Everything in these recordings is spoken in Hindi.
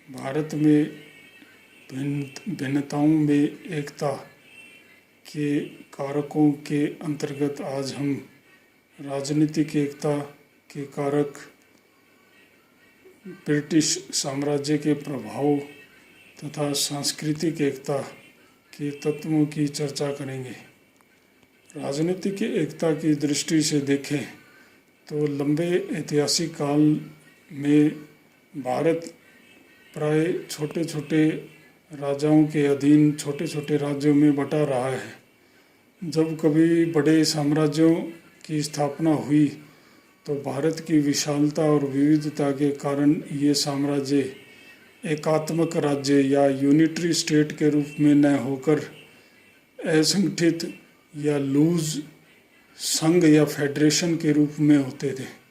भारत में भिन्नताओं में एकता के कारकों के अंतर्गत आज हम राजनीतिक एकता के कारक, ब्रिटिश साम्राज्य के प्रभाव तथा सांस्कृतिक एकता के तत्वों की चर्चा करेंगे। राजनीतिक एकता की दृष्टि से देखें तो लंबे ऐतिहासिक काल में भारत प्राय छोटे छोटे राजाओं के अधीन छोटे छोटे राज्यों में बटा रहा है। जब कभी बड़े साम्राज्यों की स्थापना हुई तो भारत की विशालता और विविधता के कारण ये साम्राज्य एकात्मक राज्य या यूनिटरी स्टेट के रूप में न होकर असंगठित या लूज संघ या फेडरेशन के रूप में होते थे।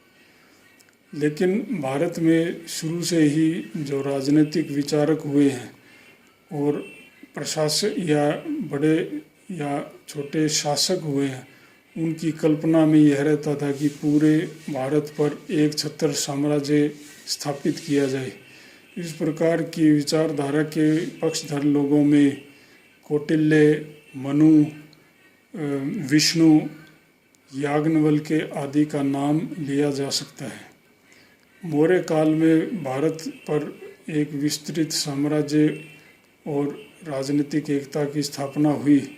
लेकिन भारत में शुरू से ही जो राजनीतिक विचारक हुए हैं और प्रशासक या बड़े या छोटे शासक हुए हैं, उनकी कल्पना में यह रहता था कि पूरे भारत पर एक छत्र साम्राज्य स्थापित किया जाए। इस प्रकार की विचारधारा के पक्षधर लोगों में कौटिल्य, मनु, विष्णु, याज्ञवल्क्य आदि का नाम लिया जा सकता है। मौर्य काल में भारत पर एक विस्तृत साम्राज्य और राजनीतिक एकता की स्थापना हुई।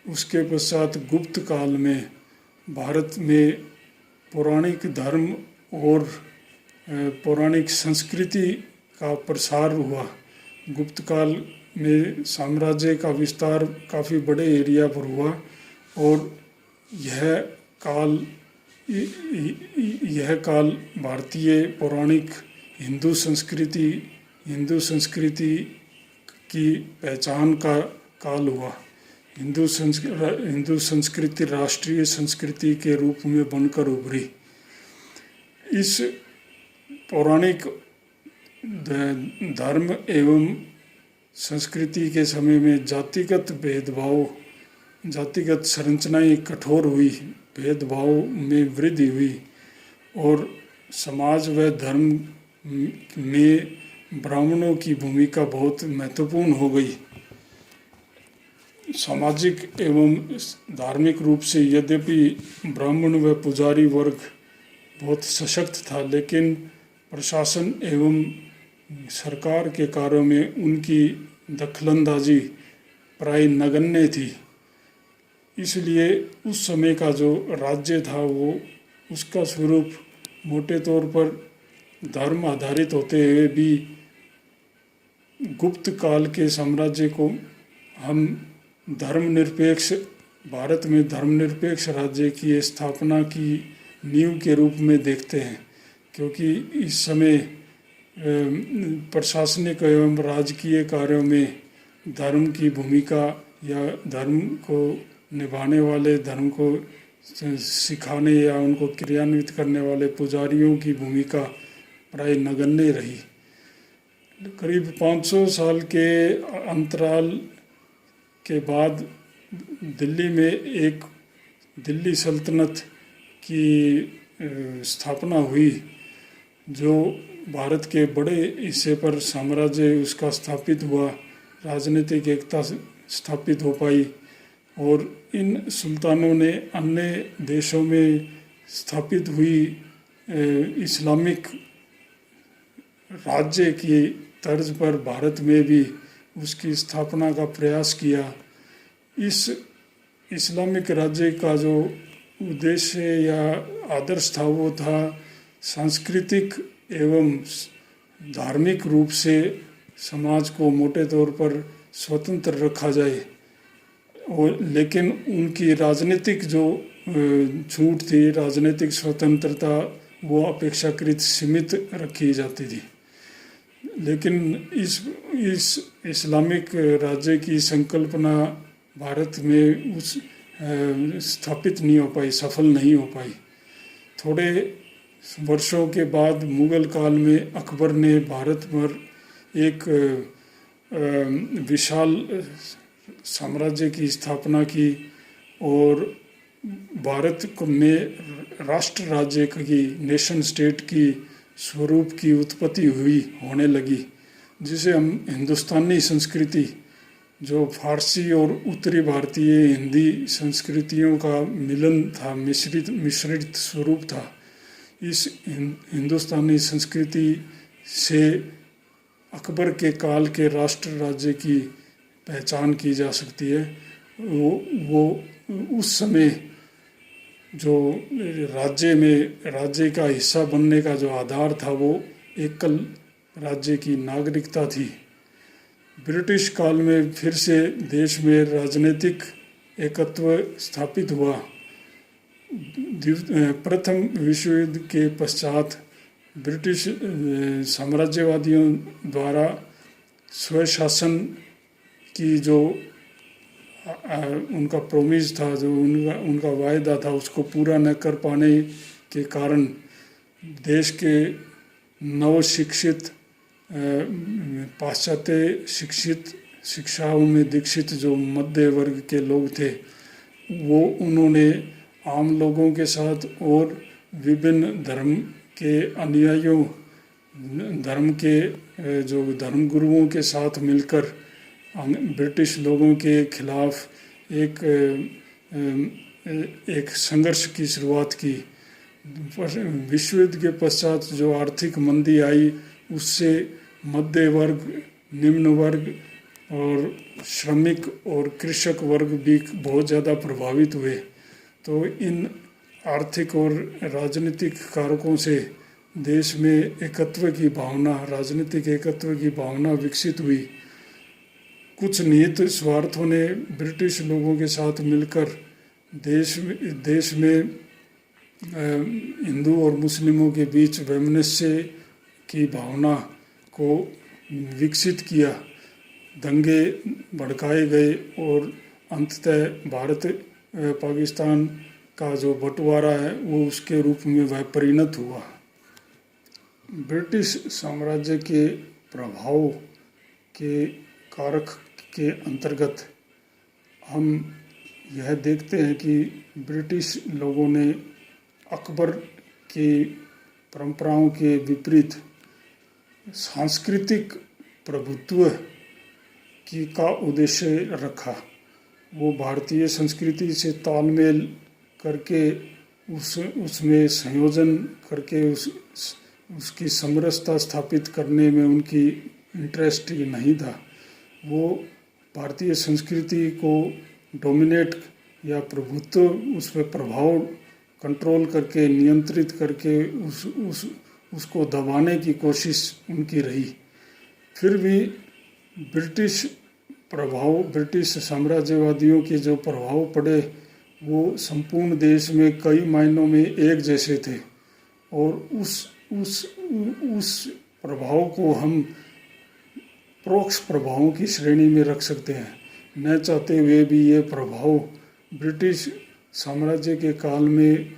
उसके पश्चात गुप्त काल में भारत में पौराणिक धर्म और पौराणिक संस्कृति का प्रसार हुआ। गुप्त काल में साम्राज्य का विस्तार काफ़ी बड़े एरिया पर हुआ और यह काल भारतीय पौराणिक हिंदू संस्कृति की पहचान का काल हुआ। हिंदू संस्कृति राष्ट्रीय संस्कृति के रूप में बनकर उभरी। इस पौराणिक धर्म एवं संस्कृति के समय में जातिगत संरचनाएं कठोर हुई, भेदभाव में वृद्धि हुई और समाज व धर्म में ब्राह्मणों की भूमिका बहुत महत्वपूर्ण हो गई। सामाजिक एवं धार्मिक रूप से यद्यपि ब्राह्मण व पुजारी वर्ग बहुत सशक्त था, लेकिन प्रशासन एवं सरकार के कार्यों में उनकी दखलंदाजी प्राय नगण्य थी। इसलिए उस समय का जो राज्य था वो उसका स्वरूप मोटे तौर पर धर्म आधारित होते हुए भी गुप्त काल के साम्राज्य को हम भारत में धर्मनिरपेक्ष राज्य की स्थापना की नींव के रूप में देखते हैं, क्योंकि इस समय प्रशासनिक एवं राजकीय कार्यों में धर्म की भूमिका या धर्म को निभाने वाले, धर्म को सिखाने या उनको क्रियान्वित करने वाले पुजारियों की भूमिका प्राय नगण्य रही। करीब 500 साल के अंतराल के बाद दिल्ली में एक दिल्ली सल्तनत की स्थापना हुई, जो भारत के बड़े हिस्से पर साम्राज्य उसका स्थापित हुआ, राजनीतिक एकता स्थापित हो पाई और इन सुल्तानों ने अन्य देशों में स्थापित हुई इस्लामिक राज्य की तर्ज पर भारत में भी उसकी स्थापना का प्रयास किया। इस इस्लामिक राज्य का जो उद्देश्य या आदर्श था वो था सांस्कृतिक एवं धार्मिक रूप से समाज को मोटे तौर पर स्वतंत्र रखा जाए, और लेकिन उनकी राजनीतिक जो छूट थी, राजनीतिक स्वतंत्रता, वो अपेक्षाकृत सीमित रखी जाती थी। लेकिन इस इस्लामिक राज्य की संकल्पना भारत में स्थापित नहीं हो पाई, सफल नहीं हो पाई। थोड़े वर्षों के बाद मुगल काल में अकबर ने भारत पर एक विशाल साम्राज्य की स्थापना की और भारत में राष्ट्र राज्य की, नेशन स्टेट की स्वरूप की उत्पत्ति होने लगी। जिसे हम हिंदुस्तानी संस्कृति, जो फारसी और उत्तरी भारतीय हिंदी संस्कृतियों का मिलन था, मिश्रित स्वरूप था, इस हिंदुस्तानी संस्कृति से अकबर के काल के राष्ट्र राज्य की पहचान की जा सकती है। वो उस समय जो राज्य का हिस्सा बनने का जो आधार था वो एकल राज्य की नागरिकता थी। ब्रिटिश काल में फिर से देश में राजनीतिक एकत्व स्थापित हुआ। प्रथम विश्व युद्ध के पश्चात ब्रिटिश साम्राज्यवादियों द्वारा स्वशासन की जो उनका प्रोमिस था, जो उनका वायदा था, उसको पूरा न कर पाने के कारण देश के नव शिक्षित पाश्चात्य शिक्षाओं में दीक्षित जो मध्य वर्ग के लोग थे, वो उन्होंने आम लोगों के साथ और विभिन्न धर्म के अनुयायियों, धर्म के जो धर्मगुरुओं के साथ मिलकर ब्रिटिश लोगों के खिलाफ एक संघर्ष की शुरुआत की। विश्व युद्ध के पश्चात जो आर्थिक मंदी आई, उससे मध्य वर्ग, निम्न वर्ग और श्रमिक और कृषक वर्ग भी बहुत ज़्यादा प्रभावित हुए। तो इन आर्थिक और राजनीतिक कारकों से देश में एकत्व की भावना, राजनीतिक एकत्व की भावना विकसित हुई। कुछ निहित स्वार्थों ने ब्रिटिश लोगों के साथ मिलकर देश में हिंदू और मुस्लिमों के बीच वैमनस्य की भावना को विकसित किया। दंगे भड़काए गए और अंततः भारत पाकिस्तान का जो बंटवारा है वो उसके रूप में वह परिणत हुआ। ब्रिटिश साम्राज्य के प्रभाव के कारक के अंतर्गत हम यह देखते हैं कि ब्रिटिश लोगों ने अकबर की परंपराओं के विपरीत सांस्कृतिक प्रभुत्व का उद्देश्य रखा। वो भारतीय संस्कृति से तालमेल करके उसमें संयोजन करके उसकी समरसता स्थापित करने में उनकी इंटरेस्ट नहीं था। वो भारतीय संस्कृति को डोमिनेट या प्रभुत्व, उस पर प्रभाव कंट्रोल करके, नियंत्रित करके उसको दबाने की कोशिश उनकी रही। फिर भी ब्रिटिश साम्राज्यवादियों के जो प्रभाव पड़े वो संपूर्ण देश में कई मायनों में एक जैसे थे और उस प्रभाव को हम परोक्ष प्रभावों की श्रेणी में रख सकते हैं। न चाहते हुए भी ये प्रभाव ब्रिटिश साम्राज्य के काल में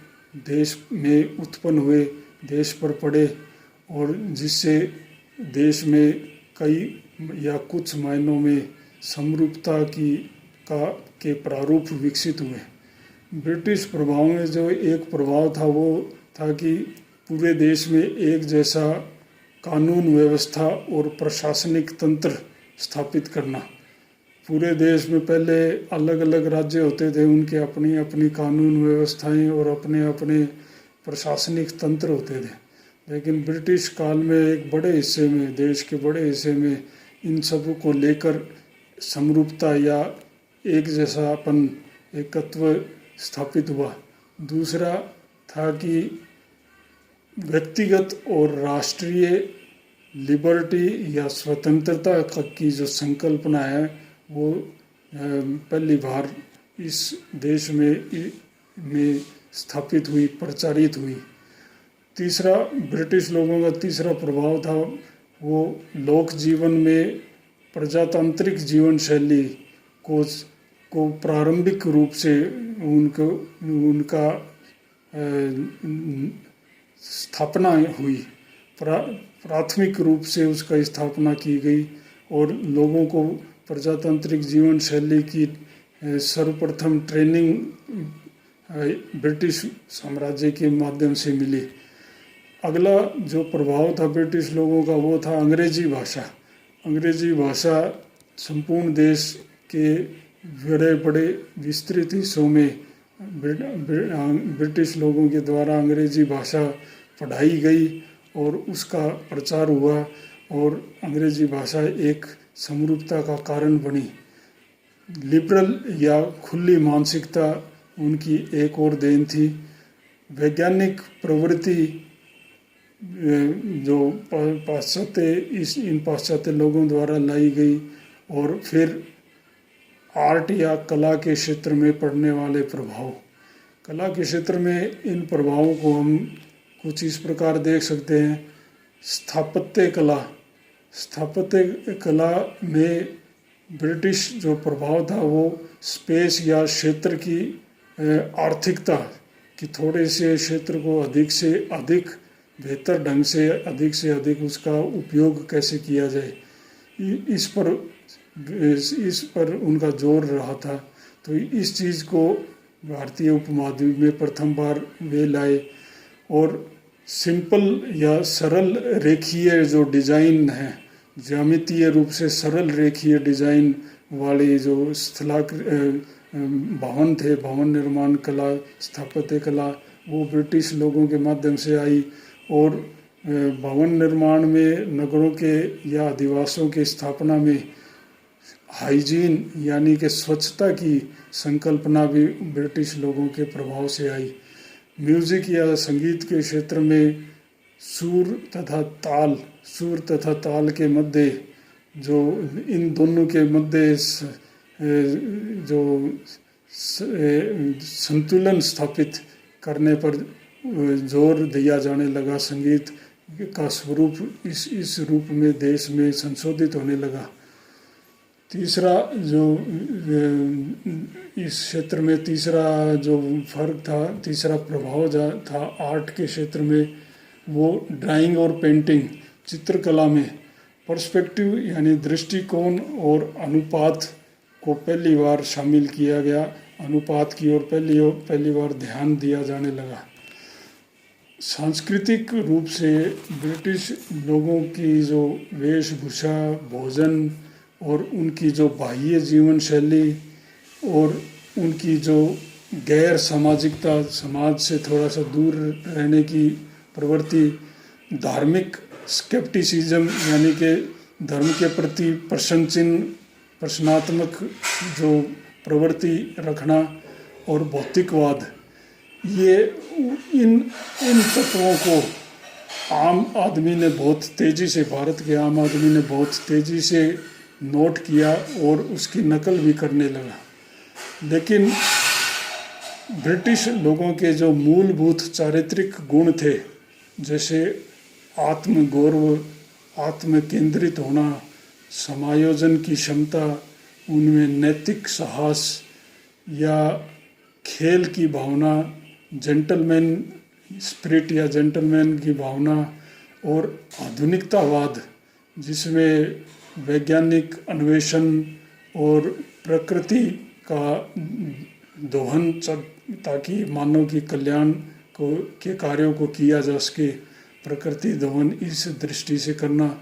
देश में उत्पन्न हुए, देश पर पड़े और जिससे देश में कई या कुछ मायनों में समरूपता के प्रारूप विकसित हुए। ब्रिटिश प्रभाव में जो एक प्रभाव था वो था कि पूरे देश में एक जैसा कानून व्यवस्था और प्रशासनिक तंत्र स्थापित करना। पूरे देश में पहले अलग अलग राज्य होते थे, उनके अपनी अपनी कानून व्यवस्थाएं और अपने अपने प्रशासनिक तंत्र होते थे, लेकिन ब्रिटिश काल में एक बड़े हिस्से में, देश के बड़े हिस्से में इन सब को लेकर समरूपता या एक जैसापन, एकत्व स्थापित हुआ। दूसरा था कि व्यक्तिगत और राष्ट्रीय लिबर्टी या स्वतंत्रता की जो संकल्पना है वो पहली बार इस देश में स्थापित हुई, प्रचारित हुई। तीसरा, ब्रिटिश लोगों का तीसरा प्रभाव था वो लोक जीवन में प्रजातांत्रिक जीवन शैली को प्रारंभिक रूप से उनका स्थापना हुई, प्राथमिक रूप से उसका स्थापना की गई और लोगों को प्रजातांत्रिक जीवन शैली की सर्वप्रथम ट्रेनिंग ब्रिटिश साम्राज्य के माध्यम से मिली। अगला जो प्रभाव था ब्रिटिश लोगों का वो था अंग्रेजी भाषा। अंग्रेजी भाषा संपूर्ण देश के बड़े बड़े विस्तृत हिस्सों में ब्रिटिश लोगों के द्वारा अंग्रेजी भाषा पढ़ाई गई और उसका प्रचार हुआ और अंग्रेजी भाषा एक समरूपता का कारण बनी। लिबरल या खुली मानसिकता उनकी एक और देन थी। वैज्ञानिक प्रवृत्ति जो इन पाश्चात्य लोगों द्वारा लाई गई और फिर आर्ट या कला के क्षेत्र में पड़ने वाले प्रभाव। कला के क्षेत्र में इन प्रभावों को हम कुछ इस प्रकार देख सकते हैं। स्थापत्य कला में ब्रिटिश जो प्रभाव था वो स्पेस या क्षेत्र की आर्थिकता कि थोड़े से क्षेत्र को अधिक से अधिक बेहतर ढंग से अधिक उसका उपयोग कैसे किया जाए, इस पर उनका जोर रहा था। तो इस चीज़ को भारतीय उपमहाद्वीप में प्रथम बार वे लाए और सिंपल या सरल रेखीय जो डिज़ाइन है, ज्यामितीय रूप से सरल रेखीय डिज़ाइन वाले जो भवन थे, भवन निर्माण कला, स्थापत्य कला, वो ब्रिटिश लोगों के माध्यम से आई। और भवन निर्माण में नगरों के या अधिवासों की स्थापना में हाइजीन यानी कि स्वच्छता की संकल्पना भी ब्रिटिश लोगों के प्रभाव से आई। म्यूज़िक या संगीत के क्षेत्र में सुर तथा ताल के मध्य जो इन दोनों के मध्य जो संतुलन स्थापित करने पर जोर दिया जाने लगा। संगीत का स्वरूप इस रूप में देश में संशोधित होने लगा। तीसरा जो इस क्षेत्र में तीसरा जो फर्क था, तीसरा प्रभाव था आर्ट के क्षेत्र में, वो ड्राइंग और पेंटिंग, चित्रकला में पर्सपेक्टिव यानी दृष्टिकोण और अनुपात को पहली बार शामिल किया गया। अनुपात की ओर पहली बार ध्यान दिया जाने लगा। सांस्कृतिक रूप से ब्रिटिश लोगों की जो वेशभूषा, भोजन और उनकी जो बाह्य जीवन शैली और उनकी जो गैर सामाजिकता, समाज से थोड़ा सा दूर रहने की प्रवृत्ति, धार्मिक स्केप्टिसिज्म यानी कि धर्म के प्रति प्रश्नात्मक जो प्रवृत्ति रखना और भौतिकवाद, ये इन तत्वों को आम आदमी ने बहुत तेज़ी से, भारत के आम आदमी ने बहुत तेज़ी से नोट किया और उसकी नकल भी करने लगा। लेकिन ब्रिटिश लोगों के जो मूलभूत चारित्रिक गुण थे, जैसे आत्मगौरव, आत्म केंद्रित होना, समायोजन की क्षमता, उनमें नैतिक साहस या खेल की भावना, जेंटलमैन स्पिरिट या जेंटलमैन की भावना और आधुनिकतावाद जिसमें वैज्ञानिक अन्वेषण और प्रकृति का दोहन ताकि मानव की कल्याण के कार्यों को किया जा सके, प्रकृति दोहन इस दृष्टि से करना,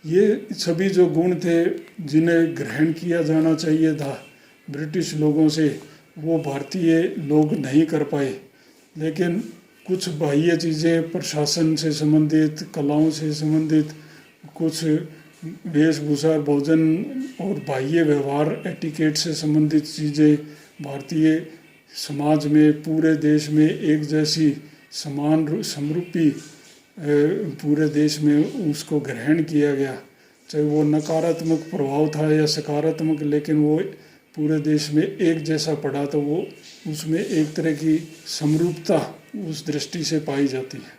ये सभी जो गुण थे जिन्हें ग्रहण किया जाना चाहिए था ब्रिटिश लोगों से, वो भारतीय लोग नहीं कर पाए। लेकिन कुछ बाह्य चीज़ें, प्रशासन से संबंधित, कलाओं से संबंधित, कुछ वेशभूषा, भोजन और बाह्य व्यवहार, एटिकेट से संबंधित चीज़ें भारतीय समाज में, पूरे देश में एक जैसी समान समरूपी पूरे देश में उसको ग्रहण किया गया। चाहे वो नकारात्मक प्रभाव था या सकारात्मक, लेकिन वो पूरे देश में एक जैसा पड़ा, तो वो उसमें एक तरह की समरूपता उस दृष्टि से पाई जाती है।